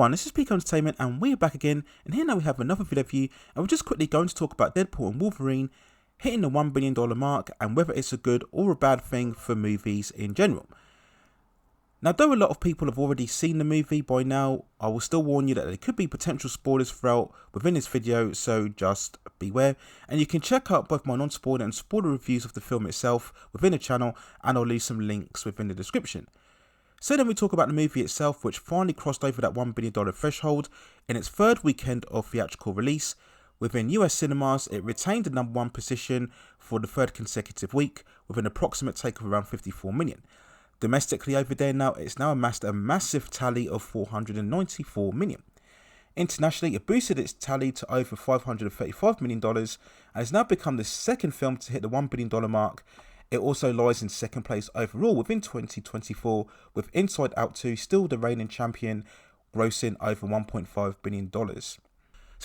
everyone, this is Peak Entertainment and we're back again, and here now we have another video for you, and we're just quickly going to talk about Deadpool and Wolverine hitting the $1 billion mark and whether it's a good or a bad thing for movies in general. Now, though a lot of people have already seen the movie by now, I will still warn you that there could be potential spoilers throughout within this video, so just beware. And you can check out both my non-spoiler and spoiler reviews of the film itself within the channel, and I'll leave some links within the description. So then we talk about the movie itself, which finally crossed over that $1 billion threshold in its third weekend of theatrical release. Within US cinemas, it retained the #1 position for the third consecutive week with an approximate take of around 54 million. Domestically over there now, it's now amassed a massive tally of 494 million. Internationally, it boosted its tally to over $535 million and has now become the second film to hit the $1 billion mark. It also lies in second place overall within 2024, with Inside Out 2 still the reigning champion, grossing over $1.5 billion. So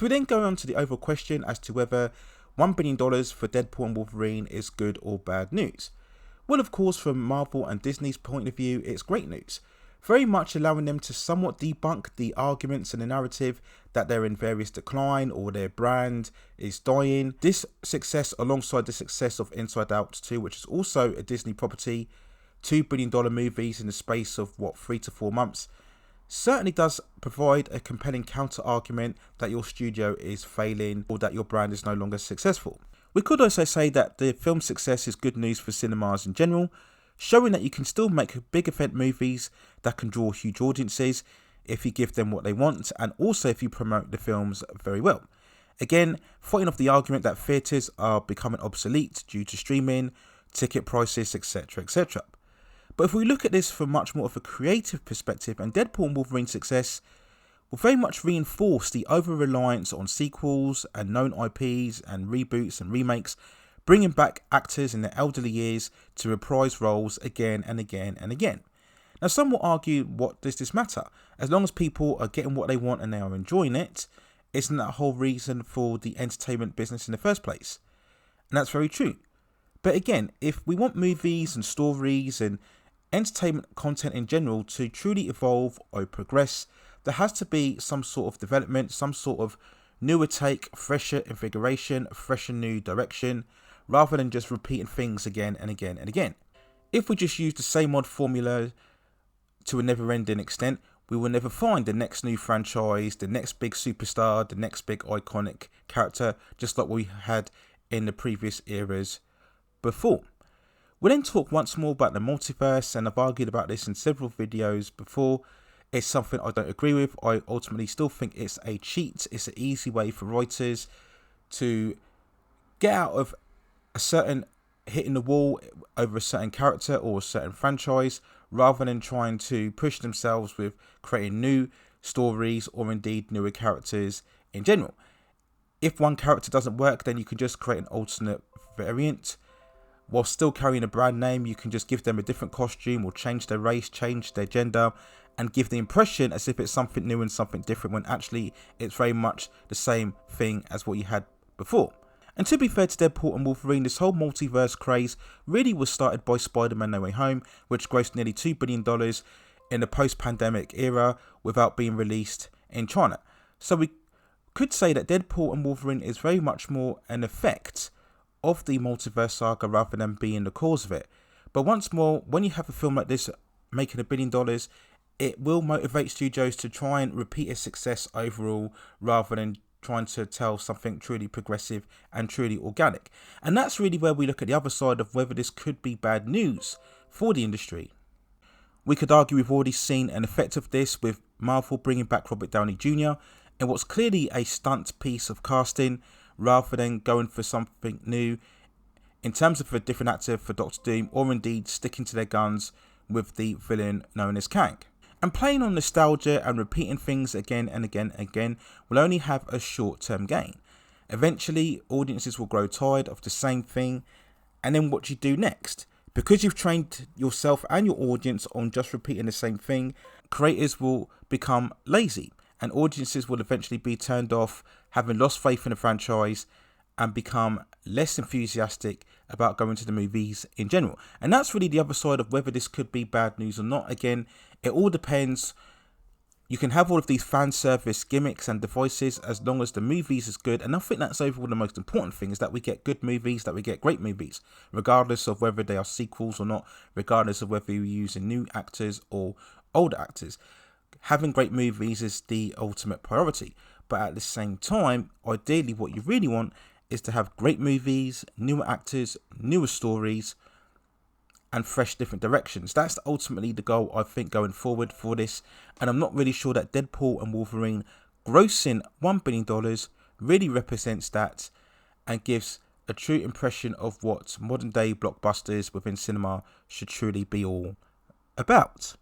we then go on to the overall question as to whether $1 billion for Deadpool and Wolverine is good or bad news. Well, of course, from Marvel and Disney's point of view, it's great news, very much allowing them to somewhat debunk the arguments and the narrative that they're in various decline or their brand is dying. This success, alongside the success of Inside Out 2, which is also a Disney property, $2 billion movies in the space of 3 to 4 months, certainly does provide a compelling counter argument that your studio is failing or that your brand is no longer successful. We could also say that the film's success is good news for cinemas in general, showing that you can still make big event movies that can draw huge audiences if you give them what they want, and also if you promote the films very well. Again, fighting off the argument that theatres are becoming obsolete due to streaming, ticket prices, etc, etc. But if we look at this from much more of a creative perspective, and Deadpool and Wolverine's success will very much reinforce the over-reliance on sequels and known IPs and reboots and remakes, bringing back actors in their elderly years to reprise roles again and again and again. Now, some will argue, what does this matter? As long as people are getting what they want and they are enjoying it, isn't that a whole reason for the entertainment business in the first place? And that's very true. But again, if we want movies and stories and entertainment content in general to truly evolve or progress, there has to be some sort of development, some sort of newer take, fresher invigoration, fresher new direction, rather than just repeating things again and again and again. If we just use the same old formula to a never-ending extent, we will never find the next new franchise, the next big superstar, the next big iconic character, just like we had in the previous eras before. We'll then talk once more about the multiverse, and I've argued about this in several videos before. It's something I don't agree with. I ultimately still think it's a cheat. It's an easy way for writers to get out of a certain hitting the wall over a certain character or a certain franchise, rather than trying to push themselves with creating new stories or indeed newer characters in general. If one character doesn't work, then you can just create an alternate variant. While still carrying a brand name, you can just give them a different costume or change their race, change their gender, and give the impression as if it's something new and something different, when actually it's very much the same thing as what you had before. And to be fair to Deadpool and Wolverine, this whole multiverse craze really was started by Spider-Man No Way Home, which grossed nearly $2 billion in the post-pandemic era without being released in China. So we could say that Deadpool and Wolverine is very much more an effect of the multiverse saga rather than being the cause of it. But once more, when you have a film like this making $1 billion, it will motivate studios to try and repeat its success overall, rather than trying to tell something truly progressive and truly organic. And that's really where we look at the other side of whether this could be bad news for the industry. We could argue we've already seen an effect of this with Marvel bringing back Robert Downey Jr. in what's clearly a stunt piece of casting, rather than going for something new in terms of a different actor for Doctor Doom, or indeed sticking to their guns with the villain known as Kang. And playing on nostalgia and repeating things again and again and again will only have a short-term gain. Eventually, audiences will grow tired of the same thing, and then what do you do next? Because you've trained yourself and your audience on just repeating the same thing, creators will become lazy, and audiences will eventually be turned off, having lost faith in the franchise, and become less enthusiastic about going to the movies in general. And that's really the other side of whether this could be bad news or not. Again, it all depends You can have all of these fan service gimmicks and devices as long as the movies is good, and I think that's overall the most important thing, is that we get good movies, that we get great movies, regardless of whether they are sequels or not, regardless of whether you're using new actors or old actors. Having great movies is the ultimate priority, but at the same time, ideally what you really want is to have great movies, newer actors, newer stories, and fresh different directions. That's ultimately the goal, I think, going forward for this, and I'm not really sure that Deadpool and Wolverine grossing $1 billion really represents that and gives a true impression of what modern day blockbusters within cinema should truly be all about.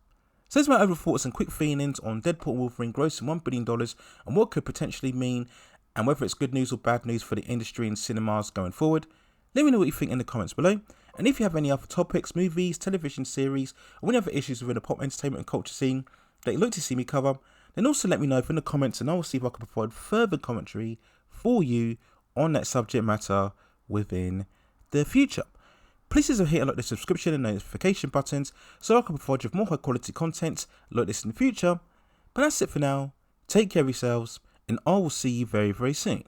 So here's my overall thoughts and quick feelings on Deadpool and Wolverine grossing $1 billion and what it could potentially mean, and whether it's good news or bad news for the industry and cinemas going forward. Let me know what you think in the comments below. And if you have any other topics, movies, television series, or any other issues within the pop entertainment and culture scene that you'd like to see me cover, then also let me know in the comments, and I will see if I can provide further commentary for you on that subject matter within the future. Please also hit like the subscription and notification buttons so I can provide you with more high quality content like this in the future. But that's it for now. Take care of yourselves, and I will see you very, very soon.